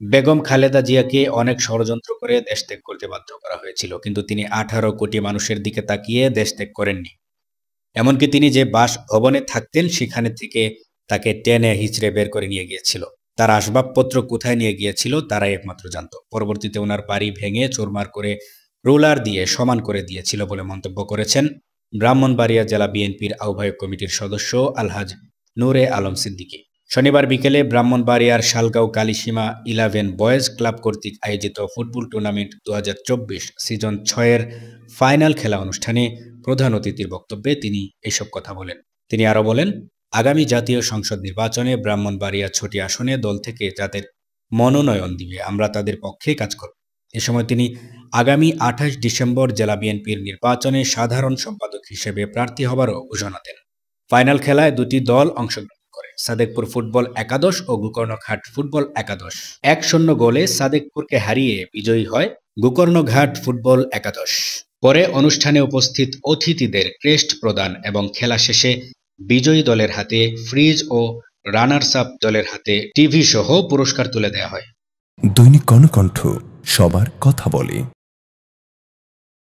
বেগম খালেদা জিয়াকে অনেক ষড়যন্ত্র করে দেশ ত্যাগ করতে বাধ্য করা হয়েছিল, কিন্তু তিনি 18 কোটি মানুষের দিকে তাকিয়ে দেশ ত্যাগ করেননি। এমনকি তিনি যে বাসভবনে থাকতেন সেখানে থেকে তাকে টেনে হিচড়ে বের করে নিয়ে গিয়েছিল। তার আসবাবপত্র কোথায় নিয়ে গিয়েছিল তারাই একমাত্র জানত। পরবর্তীতে ওনার বাড়ি ভেঙে চুরমার করে রোলার দিয়ে সমান করে দিয়েছিল বলে মন্তব্য করেছেন ব্রাহ্মণবাড়িয়া জেলা বিএনপির আহ্বায়ক কমিটির সদস্য আলহাজ নূরে আলম সিদ্দিকী। শনিবার বিকেলে ব্রাহ্মণবাড়িয়ার শালগাঁও কালিসীমা 11 বয়েজ ক্লাব কর্তৃক আয়োজিত ফুটবল টুর্নামেন্ট 2024 সিজন 6-এর ফাইনাল খেলা অনুষ্ঠানে প্রধান অতিথির বক্তব্যে তিনি এসব কথা বলেন। তিনি আরও বলেন, আগামী জাতীয় সংসদ নির্বাচনে ব্রাহ্মণবাড়িয়া 6টি আসনে দল থেকে যাদের মনোনয়ন দিবে আমরা তাদের পক্ষে কাজ করব। এ সময় তিনি আগামী 28 ডিসেম্বর জেলা বিএনপির নির্বাচনে সাধারণ সম্পাদক হিসেবে প্রার্থী হবারও ঘোষণা দেন। ফাইনাল খেলায় দুটি দল অংশগ্রহণ করে, সাদেকপুর ফুটবল একাদশ ও গোকর্ণঘাট ফুটবল একাদশ। 1-0 গোলে সাদেকপুরকে হারিয়ে বিজয়ী হয় গোকর্ণঘাট ফুটবল একাদশ। পরে অনুষ্ঠানে উপস্থিত অতিথিদের ক্রেস্ট প্রদান এবং খেলা শেষে বিজয়ী দলের হাতে ফ্রিজ ও রানার্স আপ দলের হাতে টিভি সহ পুরস্কার তুলে দেওয়া হয়। দৈনিক কর্ণকণ্ঠ, সবার কথা বলে।